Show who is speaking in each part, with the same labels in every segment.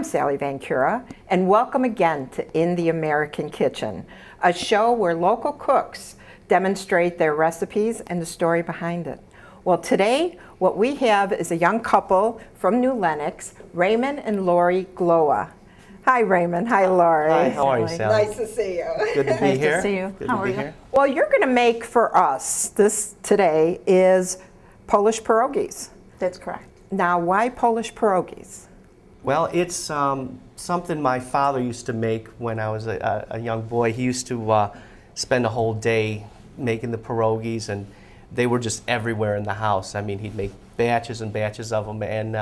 Speaker 1: I'm Sally Van Cura, and welcome again to In the American Kitchen, a show where local cooks demonstrate their recipes and the story behind it. Well, today, what we have is a young couple from New Lenox, Raymond and Lori Glowa. Hi, Raymond. Hi, Lori.
Speaker 2: Hi, how are you, Sally?
Speaker 1: Nice to see you.
Speaker 2: Good to be here.
Speaker 3: Nice to see you.
Speaker 2: Good
Speaker 3: How
Speaker 2: to
Speaker 3: are
Speaker 2: be
Speaker 3: you?
Speaker 2: here.
Speaker 1: Well, you're going to make for us, this today is Polish pierogies.
Speaker 3: That's correct.
Speaker 1: Now, why Polish pierogies?
Speaker 2: Well, it's something my father used to make when I was a young boy. He used to spend a whole day making the pierogies, and they were just everywhere in the house. I mean, he'd make batches and batches of them, and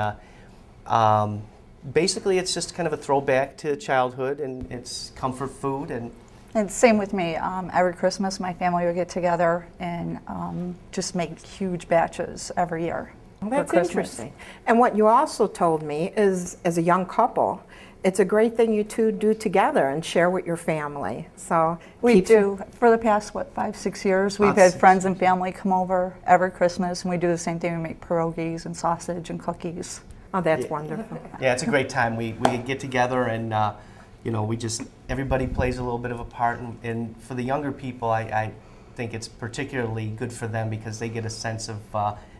Speaker 2: basically it's just kind of a throwback to childhood, and it's comfort food.
Speaker 3: And same with me. Every Christmas, my family would get together and just make huge batches every year.
Speaker 1: Well, that's
Speaker 3: for Christmas.
Speaker 1: interesting. And what you also told me is, as a young couple, it's a great thing you two do together and share with your family. So
Speaker 3: We do. For the past, what, 5-6 years, we've had friends and family come over every Christmas, and we do the same thing. We make pierogies and sausage and cookies.
Speaker 1: Oh, that's wonderful.
Speaker 2: Yeah, it's a great time. We get together, and you know, everybody plays a little bit of a part, and for the younger people, I think it's particularly good for them because they get a sense of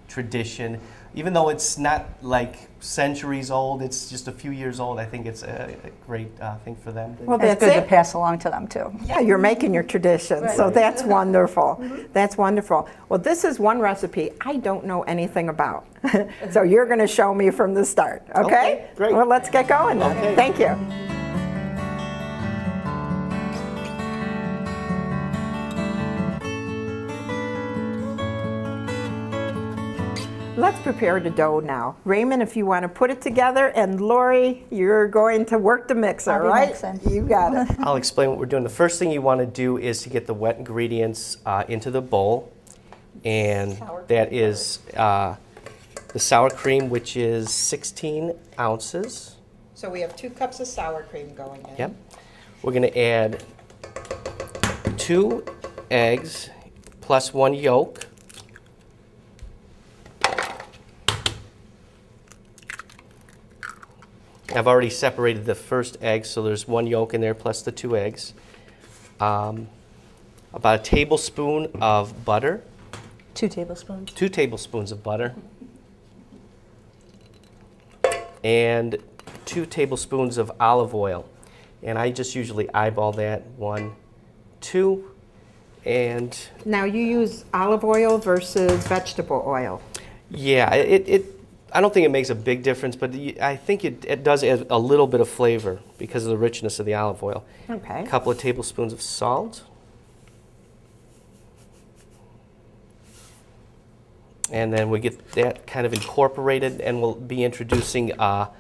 Speaker 2: tradition. Even though it's not like centuries old, it's just a few years old. I think it's a great thing for them.
Speaker 1: Well,
Speaker 3: It's
Speaker 1: that's
Speaker 3: good
Speaker 1: it.
Speaker 3: to pass along to them, too.
Speaker 1: Yeah, you're making your tradition, so that's wonderful. That's wonderful. Well, this is one recipe I don't know anything about. So you're going to show me from the start, okay?
Speaker 2: Okay, great.
Speaker 1: Well, let's get going then.
Speaker 2: Okay.
Speaker 1: Thank you. Let's prepare the dough now. Raymond, if you want to put it together, and Lori, you're going to work the mixer,
Speaker 3: I'll be
Speaker 1: right?
Speaker 3: mixing.
Speaker 1: You got it.
Speaker 2: I'll explain what we're doing. The first thing you want to do is to get the wet ingredients into the bowl, and that is the sour cream, which is 16 ounces.
Speaker 1: So we have 2 cups of sour cream going in.
Speaker 2: Yep. We're going to add 2 eggs plus 1 yolk. I've already separated the first egg, so there's 1 yolk in there plus the 2 eggs. About a tablespoon of butter.
Speaker 3: 2 tablespoons.
Speaker 2: 2 tablespoons of butter. And 2 tablespoons of olive oil. And I just usually eyeball that, 1, 2, and...
Speaker 1: Now you use olive oil versus vegetable oil.
Speaker 2: Yeah, I don't think it makes a big difference, but I think it does add a little bit of flavor because of the richness of the olive oil.
Speaker 1: Okay.
Speaker 2: A couple of tablespoons of salt. And then we get that kind of incorporated, and we'll be introducing 5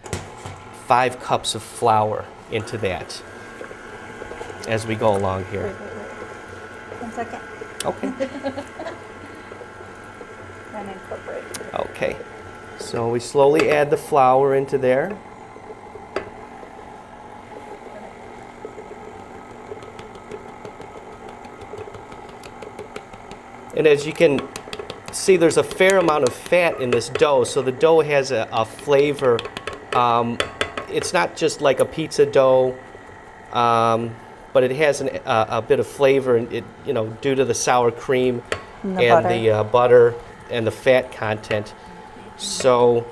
Speaker 2: cups of flour into that as we go along here.
Speaker 3: Wait. 1 second.
Speaker 2: Okay.
Speaker 3: And incorporate.
Speaker 2: Okay. So we slowly add the flour into there. And as you can see, there's a fair amount of fat in this dough, so the dough has a flavor. It's not just like a pizza dough, but it has a bit of flavor, and you know, due to the sour cream and the butter and the fat content. So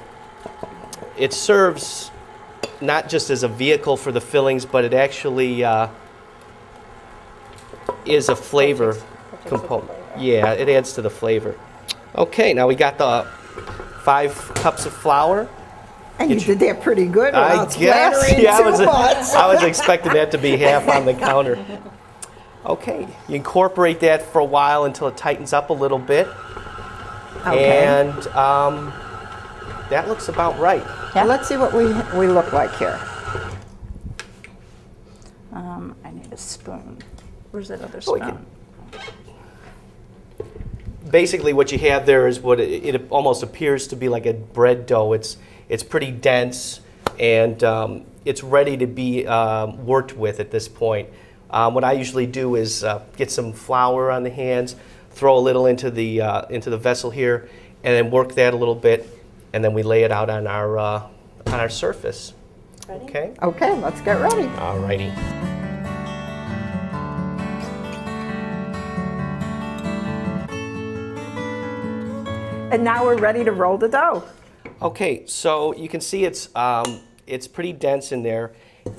Speaker 2: it serves not just as a vehicle for the fillings, but it actually is a flavor component. Yeah, it adds to the flavor. Okay, now we got the 5 cups of flour.
Speaker 1: And you did that pretty good without
Speaker 2: I guess.
Speaker 1: splattering
Speaker 2: Yeah,
Speaker 1: too much.
Speaker 2: I was expecting that to be half on the counter. Okay, you incorporate that for a while until it tightens up a little bit.
Speaker 1: Okay.
Speaker 2: And that looks about right.
Speaker 1: Yeah. Let's see what we look like here.
Speaker 3: I need a spoon. Where's that other
Speaker 2: Oh,
Speaker 3: spoon?
Speaker 2: Basically, what you have there is what it almost appears to be like a bread dough. It's pretty dense, and it's ready to be worked with at this point. What I usually do is get some flour on the hands, throw a little into the vessel here, and then work that a little bit, and then we lay it out on our surface.
Speaker 3: Ready?
Speaker 2: Okay.
Speaker 1: Okay, let's get ready.
Speaker 2: Alrighty.
Speaker 1: And now we're ready to roll the dough.
Speaker 2: Okay, so you can see it's pretty dense in there,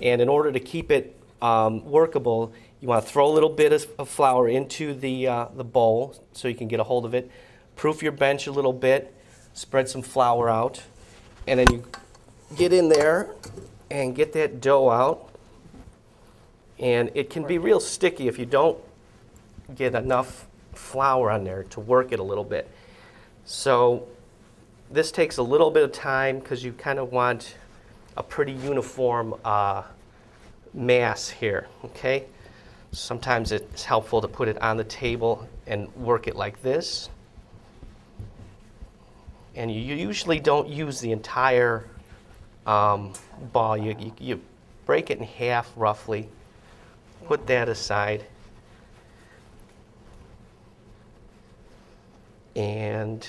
Speaker 2: and in order to keep it workable, you want to throw a little bit of flour into the bowl so you can get a hold of it. Proof your bench a little bit, spread some flour out, and then you get in there and get that dough out. And it can be real sticky if you don't get enough flour on there to work it a little bit. So this takes a little bit of time because you kind of want a pretty uniform mass here, okay? Sometimes it's helpful to put it on the table and work it like this. And you usually don't use the entire ball. You break it in half roughly, put that aside, and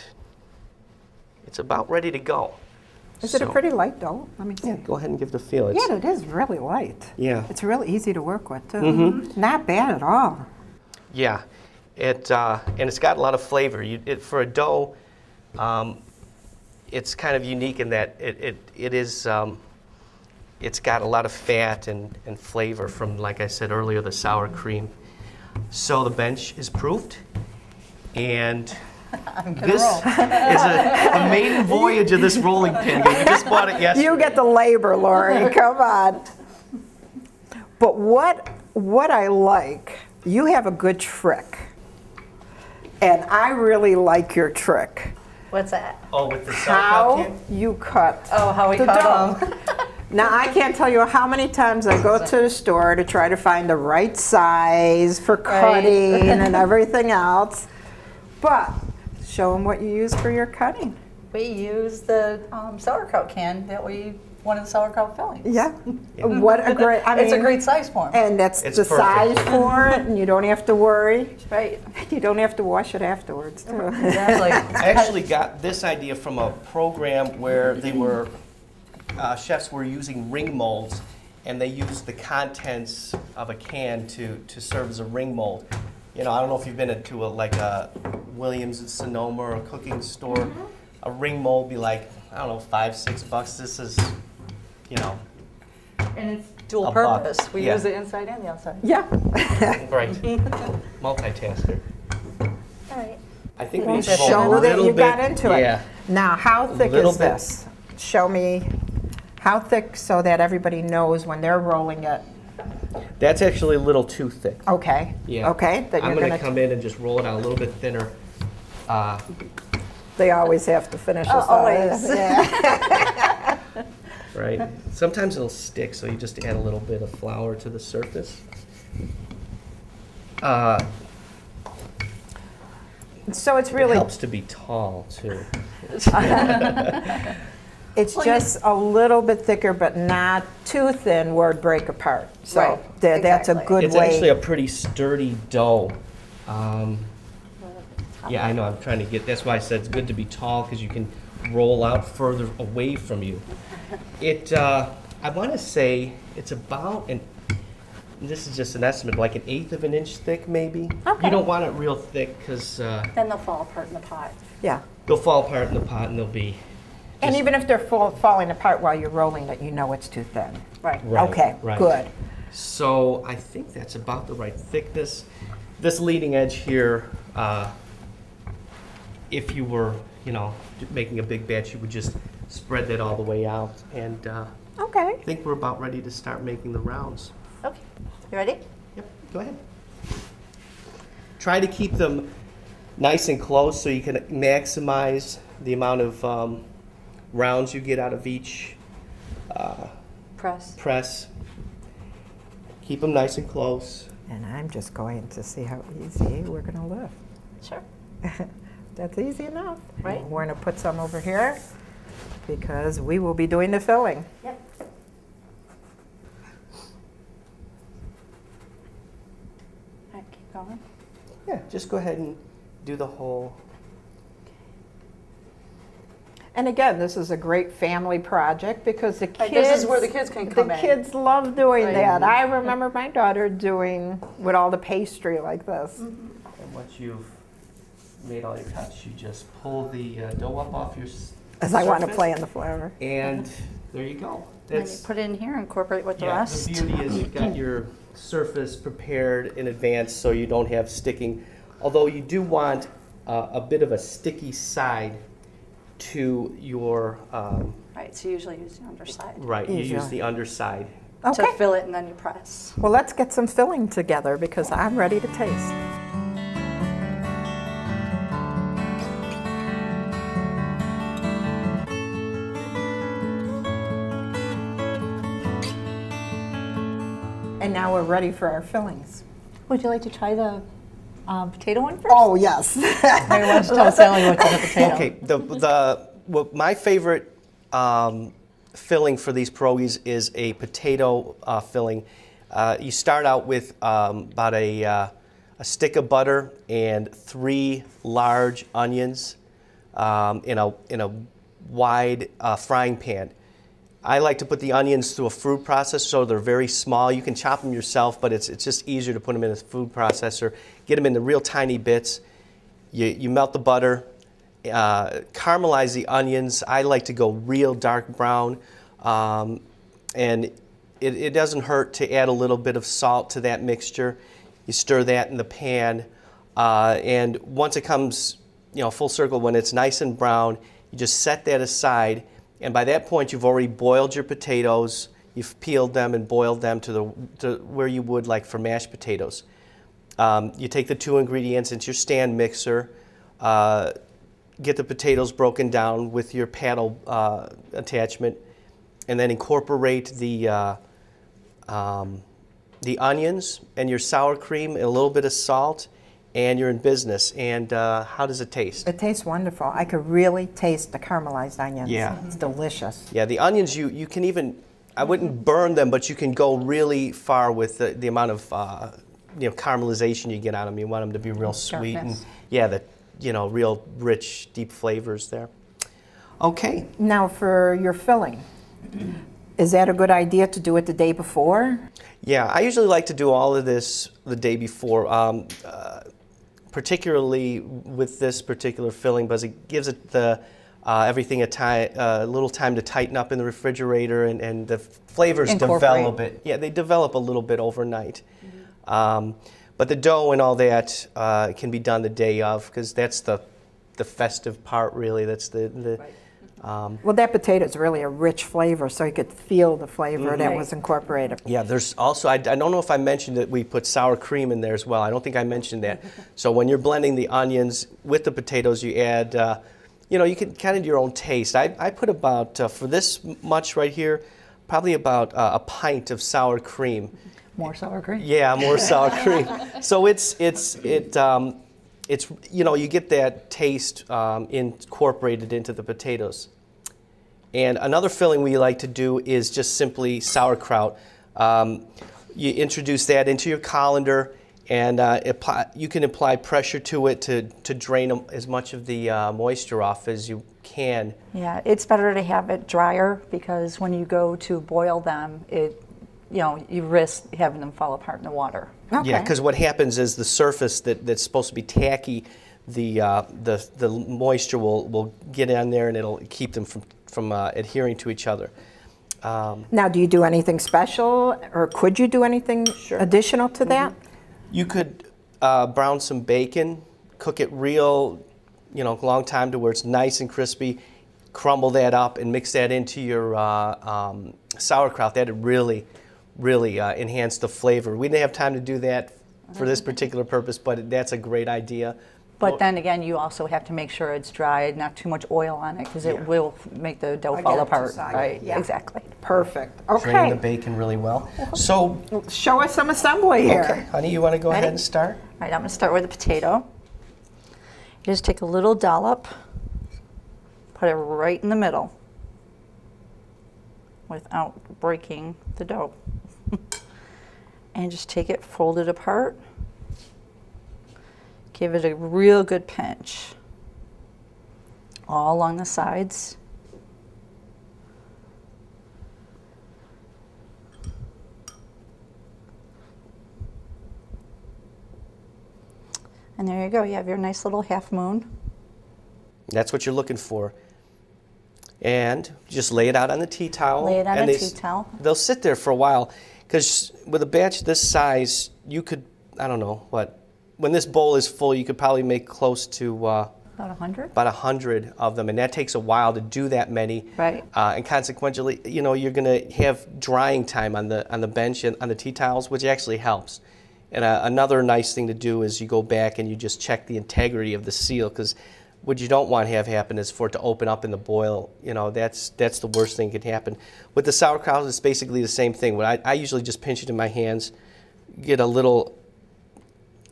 Speaker 2: it's about ready to go.
Speaker 1: Is it a pretty light dough? Let me see.
Speaker 2: Yeah, go ahead and give it a feel.
Speaker 1: Yeah, it is really light.
Speaker 2: Yeah.
Speaker 1: It's really easy to work with, too. Not bad at all.
Speaker 2: Yeah, and it's got a lot of flavor. For a dough, it's kind of unique in that it's got a lot of fat and flavor from, like I said earlier, the sour cream. So the bench is proofed, and this is a maiden voyage of this rolling pin. You just bought it yesterday.
Speaker 1: You get the labor, Lori. Come on. But what I like, you have a good trick, and I really like your trick.
Speaker 3: What's that?
Speaker 2: Oh, with the
Speaker 1: How
Speaker 2: sauerkraut can?
Speaker 1: you cut.
Speaker 3: Oh, how we
Speaker 1: the
Speaker 3: cut
Speaker 1: dough.
Speaker 3: them.
Speaker 1: Now, I can't tell you how many times I go to the store to try to find the right size for cutting and everything else. But show them what you use for your cutting.
Speaker 3: We use the sauerkraut can that one of the sauerkraut fillings.
Speaker 1: Yeah. What a great,
Speaker 3: it's a great size for 'em.
Speaker 1: And that's
Speaker 2: It's
Speaker 1: the
Speaker 2: perfect.
Speaker 1: size for it, and you don't have to worry.
Speaker 3: Right.
Speaker 1: You don't have to wash it afterwards, too.
Speaker 3: Exactly.
Speaker 2: I actually got this idea from a program where they were chefs were using ring molds, and they used the contents of a can to serve as a ring mold. You know, I don't know if you've been into a Williams at Sonoma or a cooking store. A ring mold be like, I don't know, $5, $6. This is, you know.
Speaker 3: And it's dual
Speaker 2: A buck.
Speaker 3: purpose. We
Speaker 2: Yeah.
Speaker 3: use it inside and the outside.
Speaker 1: Yeah.
Speaker 2: Right. Multitasker.
Speaker 3: All right.
Speaker 2: I think
Speaker 3: Well,
Speaker 2: we should
Speaker 1: Show
Speaker 2: go a
Speaker 1: that
Speaker 2: little
Speaker 1: you got
Speaker 2: bit-
Speaker 1: into it.
Speaker 2: Yeah.
Speaker 1: Now, how thick
Speaker 2: Little
Speaker 1: is
Speaker 2: bit.
Speaker 1: this? Show me how thick so that everybody knows when they're rolling it.
Speaker 2: That's actually a little too thick.
Speaker 1: Okay.
Speaker 2: Yeah.
Speaker 1: Okay. Then
Speaker 2: I'm
Speaker 1: you're
Speaker 2: going to come in and just roll it out a little bit thinner.
Speaker 1: They always have to finish us
Speaker 3: always.
Speaker 1: Yeah.
Speaker 2: Right. Sometimes it'll stick, so you just add a little bit of flour to the surface.
Speaker 1: So it's
Speaker 2: It
Speaker 1: really,
Speaker 2: helps to be tall too.
Speaker 1: it's just a little bit thicker, but not too thin where it'd break apart. So
Speaker 3: Right,
Speaker 1: that's a
Speaker 3: exactly.
Speaker 1: good
Speaker 2: It's
Speaker 1: way.
Speaker 2: actually a pretty sturdy dough. Yeah, I know. I'm trying to get. That's why I said it's good to be tall because you can roll out further away from you. I want to say it's about this is just an estimate, like 1/8 of an inch thick, maybe.
Speaker 1: Okay.
Speaker 2: You don't want it real thick because
Speaker 3: Then they'll fall apart in the pot.
Speaker 1: Yeah.
Speaker 2: they'll fall apart in the pot and they'll be.
Speaker 1: And
Speaker 2: just-
Speaker 1: even if they're falling apart while you're rolling it, you know it's too thin.
Speaker 3: Right.
Speaker 2: Right,
Speaker 1: Okay,
Speaker 2: right.
Speaker 1: good.
Speaker 2: So I think that's about the right thickness. This leading edge here, if you were, making a big batch, you would just spread that all the way out. And
Speaker 1: Okay.
Speaker 2: I think we're about ready to start making the rounds.
Speaker 3: Okay. You ready?
Speaker 2: Yep, go ahead. Try to keep them nice and close so you can maximize the amount of rounds you get out of each
Speaker 3: Press.
Speaker 2: press. Keep them nice and close.
Speaker 1: And I'm just going to see how easy we're going to lift.
Speaker 3: Sure.
Speaker 1: That's easy enough.
Speaker 3: Right.
Speaker 1: We're going to put some over here because we will be doing the filling.
Speaker 3: Yep. All right, keep going.
Speaker 2: Yeah, just go ahead and do the whole.
Speaker 1: And again, this is a great family project because the kids.
Speaker 3: This is where the kids can come in.
Speaker 1: The kids love doing
Speaker 3: Right.
Speaker 1: that. I remember my daughter doing with all the pastry like this.
Speaker 2: And once you've made all your cuts, you just pull the dough up off your
Speaker 1: As I want to
Speaker 2: surface,
Speaker 1: play in the flour.
Speaker 2: and there you go.
Speaker 3: And you put it in here and incorporate with the
Speaker 2: Yeah,
Speaker 3: rest.
Speaker 2: the beauty is you've got your surface prepared in advance so you don't have sticking. Although you do want a bit of a sticky side to your,
Speaker 3: Right, so you usually use the underside
Speaker 2: right, you use
Speaker 1: Usually.
Speaker 2: the underside.
Speaker 1: Okay.
Speaker 3: to fill it and then you press.
Speaker 1: Well, let's get some filling together because I'm ready to taste. And now we're ready for our fillings.
Speaker 3: Would you like to try the potato one first?
Speaker 1: Oh, yes.
Speaker 3: I want to tell Sally what's in the potato.
Speaker 2: Okay, well, my favorite filling for these pierogies is a potato filling. You start out with about a stick of butter and 3 large onions in a wide frying pan. I like to put the onions through a food processor so they're very small. You can chop them yourself, but it's just easier to put them in a food processor. Get them into real tiny bits. You melt the butter, caramelize the onions. I like to go real dark brown, and it doesn't hurt to add a little bit of salt to that mixture. You stir that in the pan, and once it comes, full circle, when it's nice and brown, you just set that aside. And by that point, you've already boiled your potatoes. You've peeled them and boiled them to where you would like for mashed potatoes. You take the 2 ingredients into your stand mixer, get the potatoes broken down with your paddle attachment, and then incorporate the onions and your sour cream and a little bit of salt, and you're in business. And how does it taste?
Speaker 1: It tastes wonderful. I could really taste the caramelized onions.
Speaker 2: Yeah.
Speaker 1: It's delicious.
Speaker 2: Yeah, the onions, you can even, I wouldn't burn them, but you can go really far with the amount of caramelization you get on them. You want them to be real sweet and real rich, deep flavors there. Okay.
Speaker 1: Now for your filling, is that a good idea to do it the day before?
Speaker 2: Yeah, I usually like to do all of this the day before, particularly with this particular filling, because it gives it everything a little time to tighten up in the refrigerator, and the flavors develop it. Yeah, they develop a little bit overnight. But the dough and all that can be done the day of, because that's the festive part, really. That's the
Speaker 1: Well, that potato is really a rich flavor, so you could feel the flavor that was incorporated.
Speaker 2: Yeah, there's also, I don't know if I mentioned that we put sour cream in there as well. I don't think I mentioned that. So when you're blending the onions with the potatoes, you add, you can kind of do your own taste. I put about, for this much right here, probably about a pint of sour cream.
Speaker 3: More sour cream?
Speaker 2: Yeah, more sour cream. So you get that taste incorporated into the potatoes. And another filling we like to do is just simply sauerkraut. You introduce that into your colander, and you can apply pressure to it to drain as much of the moisture off as you can.
Speaker 3: Yeah, it's better to have it drier, because when you go to boil them, you risk having them fall apart in the water.
Speaker 1: Okay.
Speaker 2: Yeah, because what happens is the surface that's supposed to be tacky, the moisture will get in there, and it'll keep them from adhering to each other.
Speaker 1: Now, do you do anything special, or could you do anything additional to that?
Speaker 2: You could brown some bacon, cook it real, long time to where it's nice and crispy. Crumble that up and mix that into your sauerkraut. That'd really enhance the flavor. We didn't have time to do that for this particular purpose, but that's a great idea.
Speaker 3: But then again, you also have to make sure it's dry, not too much oil on it, because it will make the dough fall apart. Right,
Speaker 1: yeah.
Speaker 3: Exactly.
Speaker 1: Perfect.
Speaker 2: Drain
Speaker 1: Okay.
Speaker 2: the bacon really well. So,
Speaker 1: Show us some assembly here.
Speaker 2: okay, honey, you want to go ahead and start?
Speaker 3: All right, I'm going to start with the potato. You just take a little dollop, put it right in the middle without breaking the dough. And just take it, fold it apart. Give it a real good pinch all along the sides. And there you go. You have your nice little half moon.
Speaker 2: That's what you're looking for. And just lay it out on the tea towel.
Speaker 3: Lay it on a tea towel.
Speaker 2: They'll sit there for a while, because with a batch this size, you could, I don't know, when this bowl is full, you could probably make close to
Speaker 3: about 100?
Speaker 2: About 100 of them, and that takes a while to do that many.
Speaker 3: Right.
Speaker 2: And consequently, you know, you're going to have drying time on the bench and on the tea towels, which actually helps. And another nice thing to do is you go back and you just check the integrity of the seal, because what you don't want to have happen is for it to open up in the boil. You know, that's the worst thing that can happen. With the sauerkraut, it's basically the same thing. I usually just pinch it in my hands, get a little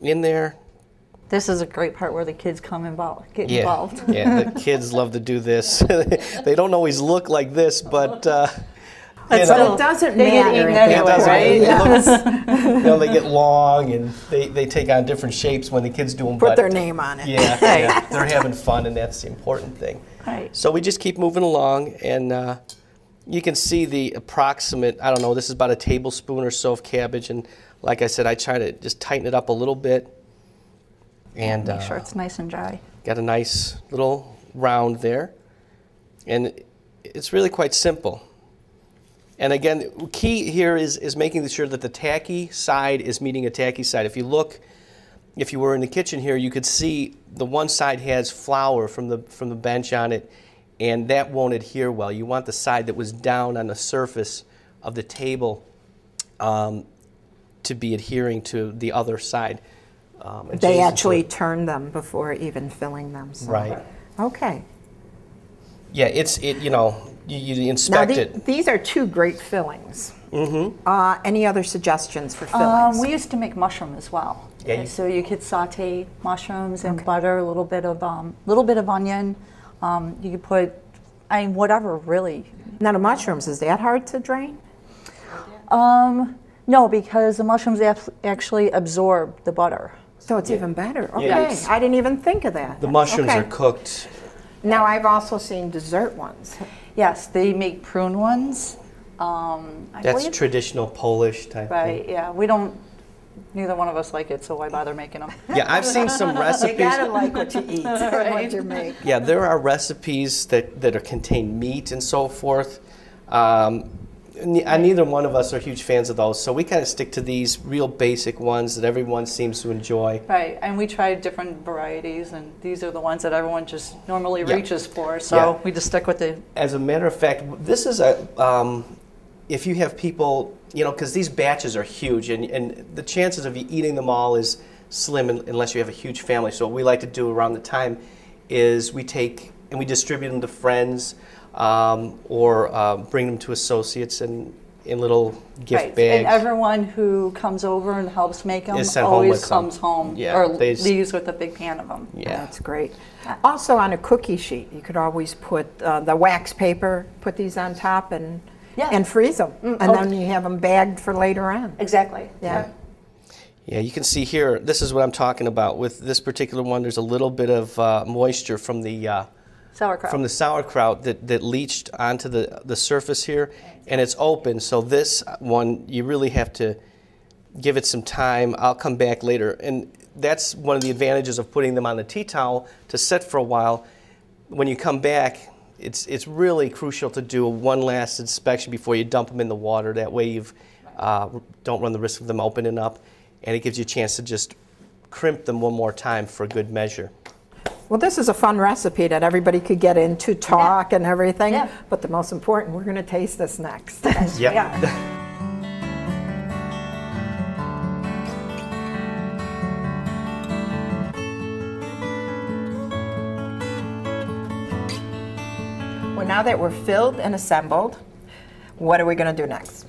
Speaker 2: in there.
Speaker 3: This is a great part where the kids get involved.
Speaker 2: Yeah, the kids love to do this. They don't always look like this, but
Speaker 1: It doesn't matter.
Speaker 3: Right?
Speaker 2: You know, they get long and they take on different shapes when the kids do them.
Speaker 1: Put their name on it.
Speaker 2: Yeah, yeah, they're having fun, and that's the important thing.
Speaker 3: Right.
Speaker 2: So we just keep moving along, and you can see the approximate, I don't know, this is about a tablespoon or so of cabbage, and like I said, I try to just tighten it up a little bit. And
Speaker 3: make sure it's nice and dry.
Speaker 2: Got a nice little round there, and it's really quite simple. And again, key here is making sure that the tacky side is meeting a tacky side. If you were in the kitchen here, you could see the one side has flour from the bench on it, and that won't adhere well. You want the side that was down on the surface of the table to be adhering to the other side.
Speaker 1: They actually turn them before even filling them. So.
Speaker 2: Right.
Speaker 1: Okay.
Speaker 2: Yeah, you know, you inspect it.
Speaker 1: These are two great fillings.
Speaker 2: Mm-hmm.
Speaker 1: Any other suggestions for fillings?
Speaker 3: We used to make mushroom as well.
Speaker 2: Yeah,
Speaker 3: so you could saute mushrooms and butter, a little bit of onion. You could put, whatever really.
Speaker 1: Now the mushrooms, is that hard to drain?
Speaker 3: No, because the mushrooms actually absorb the butter.
Speaker 1: So it's even better. Okay,
Speaker 2: Yes.
Speaker 1: I didn't even think of that.
Speaker 2: The mushrooms are cooked.
Speaker 1: Now I've also seen dessert ones.
Speaker 3: Yes, they make prune ones.
Speaker 2: That's traditional Polish type
Speaker 3: Right,
Speaker 2: thing.
Speaker 3: yeah. Neither one of us like it, so why bother making them?
Speaker 2: Yeah, I've seen some recipes.
Speaker 1: You gotta like what you eat, what you make.
Speaker 2: Yeah, there are recipes that contain meat and so forth. Neither one of us are huge fans of those, so we kind of stick to these real basic ones that everyone seems to enjoy.
Speaker 3: Right, and we tried different varieties, and these are the ones that everyone just normally reaches for, so we just stick with the...
Speaker 2: As a matter of fact, this is if you have people, you know, because these batches are huge, and the chances of you eating them all is slim unless you have a huge family. So what we like to do around the time is we take and we distribute them to friends, or bring them to associates in little gift bags.
Speaker 3: And everyone who comes over and helps make them
Speaker 2: Is sent
Speaker 3: always
Speaker 2: home
Speaker 3: comes home
Speaker 2: Yeah,
Speaker 3: or leaves with a big pan of them.
Speaker 2: Yeah.
Speaker 1: That's great. Also on a cookie sheet, you could always put the wax paper, put these on top and freeze them. And then you have them bagged for later on.
Speaker 3: Exactly.
Speaker 1: Yeah.
Speaker 2: Yeah, you can see here, this is what I'm talking about. With this particular one, there's a little bit of moisture from the sauerkraut that leached onto the surface here, and it's open. So this one, you really have to give it some time. I'll come back later, and that's one of the advantages of putting them on the tea towel to set for a while. When you come back, it's really crucial to do one last inspection before you dump them in the water. That way you don't run the risk of them opening up, and it gives you a chance to just crimp them one more time for good measure.
Speaker 1: Well, this is a fun recipe that everybody could get into, talk and everything.
Speaker 3: Yeah.
Speaker 1: But the most important, we're going to taste this next.
Speaker 2: Yep.
Speaker 1: Well, now that we're filled and assembled, what are we going to do next?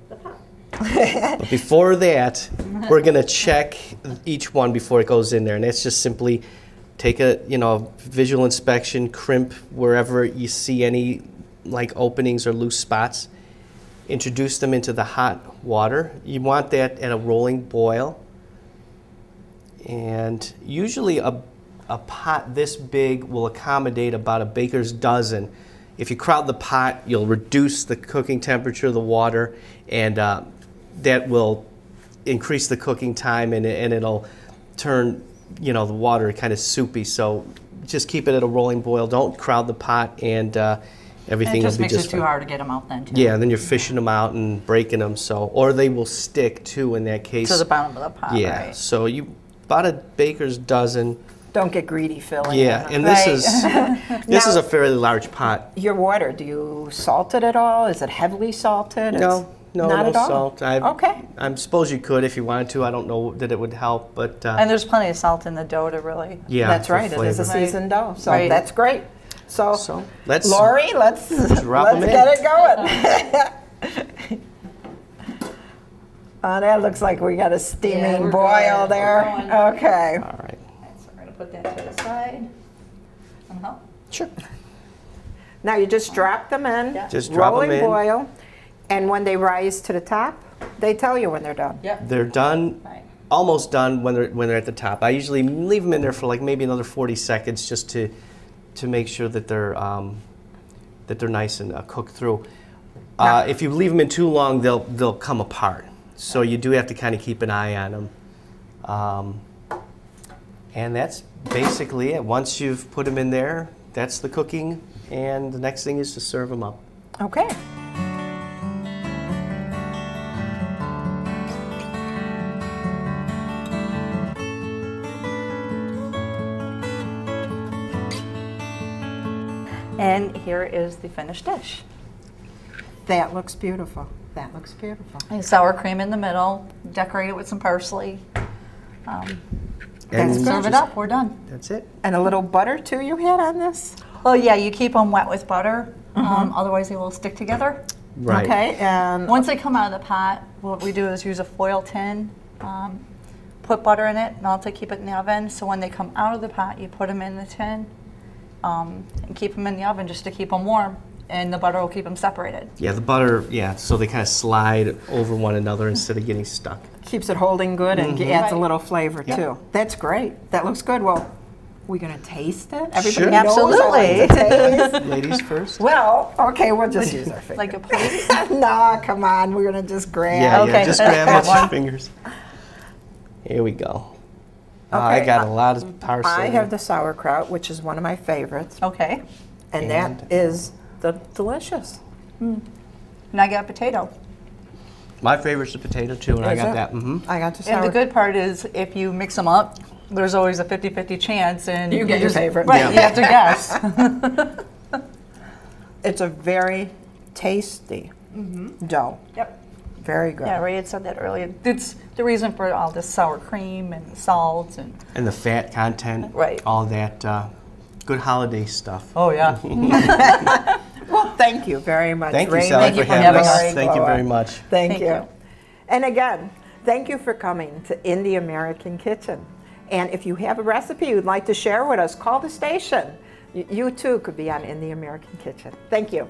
Speaker 2: But before that, we're going to check each one before it goes in there, and that's just simply take a visual inspection, crimp wherever you see any like openings or loose spots. Introduce them into the hot water. You want that at a rolling boil, and usually a pot this big will accommodate about a baker's dozen. If you crowd the pot, you'll reduce the cooking temperature of the water, and that will increase the cooking time, and it'll turn, you know, the water kind of soupy. So just keep it at a rolling boil. Don't crowd the pot, and everything
Speaker 3: And it just
Speaker 2: will be
Speaker 3: makes
Speaker 2: just
Speaker 3: it too
Speaker 2: fine.
Speaker 3: hard to get them out then, too.
Speaker 2: Yeah, and then you're fishing them out and breaking them. So, or they will stick too in that case.
Speaker 3: To the bottom of the pot,
Speaker 2: Yeah.
Speaker 3: right?
Speaker 2: So about a baker's dozen.
Speaker 1: Don't get greedy filling.
Speaker 2: Yeah,
Speaker 1: in.
Speaker 2: and this
Speaker 3: Right.
Speaker 2: this is
Speaker 1: Now-
Speaker 2: a fairly large pot.
Speaker 1: Your water, do you salt it at all? Is it heavily salted?
Speaker 2: No, no
Speaker 1: not at all?
Speaker 2: salt.
Speaker 1: Okay.
Speaker 2: I suppose you could if you wanted to. I don't know that it would help, but
Speaker 3: And there's plenty of salt in the dough to really...
Speaker 2: yeah,
Speaker 1: That's
Speaker 2: for
Speaker 1: right. It is a
Speaker 2: flavor.
Speaker 1: seasoned dough, so
Speaker 3: Right.
Speaker 1: that's great. So,
Speaker 2: let's
Speaker 1: Lori, let's
Speaker 2: drop 'em in.
Speaker 1: get it going. Oh, that looks like we got a steaming
Speaker 3: we're
Speaker 1: boil
Speaker 3: good.
Speaker 1: there.
Speaker 3: We're going.
Speaker 1: Okay.
Speaker 2: All right.
Speaker 3: So we're going to put that to the side.
Speaker 2: Sure.
Speaker 1: Now you just drop them in,
Speaker 3: Yeah.
Speaker 2: Just drop 'em
Speaker 1: rolling
Speaker 2: in.
Speaker 1: boil, and when they rise to the top, they tell you when they're done.
Speaker 3: Yep.
Speaker 2: They're done,
Speaker 3: Right.
Speaker 2: almost done when they're at the top. I usually leave them in there for like maybe another 40 seconds just to make sure that they're nice and cooked through. If you leave them in too long, they'll come apart. So you do have to kind of keep an eye on them. And that's basically it. Once you've put them in there, that's the cooking, and the next thing is to serve them up.
Speaker 1: Okay.
Speaker 3: And here is the finished dish.
Speaker 1: That looks beautiful. That looks beautiful.
Speaker 3: And sour cream in the middle, decorate it with some parsley.
Speaker 1: That's good.
Speaker 3: Serve it up, we're done.
Speaker 2: That's it.
Speaker 1: And a little butter too you had on this?
Speaker 3: Oh yeah, you keep them wet with butter, otherwise they will stick together.
Speaker 2: Right.
Speaker 1: Okay, and
Speaker 3: Once they come out of the pot, what we do is use a foil tin, put butter in it, and also keep it in the oven. So when they come out of the pot, you put them in the tin and keep them in the oven just to keep them warm, and the butter will keep them separated.
Speaker 2: Yeah, the butter, yeah, so they kind of slide over one another instead of getting stuck.
Speaker 1: keeps it holding good and adds a
Speaker 3: Right.
Speaker 1: little flavor
Speaker 2: Yep.
Speaker 1: too. That's great. That looks good. Well, we're gonna taste it. Everybody
Speaker 2: Sure.
Speaker 1: knows I like to taste.
Speaker 2: Ladies first.
Speaker 1: Well, okay, we'll just use our fingers.
Speaker 3: Like a plate.
Speaker 1: No, come on, we're gonna just grab.
Speaker 2: Yeah,
Speaker 3: Okay,
Speaker 2: just
Speaker 3: that's
Speaker 2: grab
Speaker 3: a
Speaker 2: it
Speaker 3: good
Speaker 2: with your
Speaker 3: one.
Speaker 2: fingers. Here we go.
Speaker 1: Okay,
Speaker 2: I got a lot of parsley.
Speaker 1: I have the sauerkraut, which is one of my favorites,
Speaker 3: Okay.
Speaker 1: and
Speaker 2: And-
Speaker 1: that is delicious.
Speaker 3: And I got potato.
Speaker 2: My favorite's the potato too, and I
Speaker 1: Is
Speaker 2: got
Speaker 1: it?
Speaker 2: that. Mm-hmm.
Speaker 1: I got the
Speaker 3: And
Speaker 1: sauerkraut.
Speaker 3: the good part is if you mix them up, there's always a 50-50 chance, and
Speaker 1: You get your
Speaker 3: just-
Speaker 1: favorite.
Speaker 3: Right,
Speaker 2: Yeah.
Speaker 3: you have to guess.
Speaker 1: It's a very tasty dough.
Speaker 3: Yep.
Speaker 1: Very good.
Speaker 3: Yeah, Ray had said that earlier. It's the reason for all this sour cream and salt and.
Speaker 2: And the fat content.
Speaker 3: Right.
Speaker 2: All that good holiday stuff.
Speaker 3: Oh yeah.
Speaker 1: Well, thank you very much,
Speaker 2: Thank you,
Speaker 1: Ray.
Speaker 2: Sally,
Speaker 3: Thank you
Speaker 2: for
Speaker 3: for
Speaker 2: having
Speaker 3: having
Speaker 2: us.
Speaker 3: us.
Speaker 2: Thank you very much.
Speaker 1: Thank
Speaker 3: Thank
Speaker 1: you.
Speaker 3: you.
Speaker 1: And again, thank you for coming to In the American Kitchen. And if you have a recipe you'd like to share with us, call the station. You too could be on In the American Kitchen. Thank you.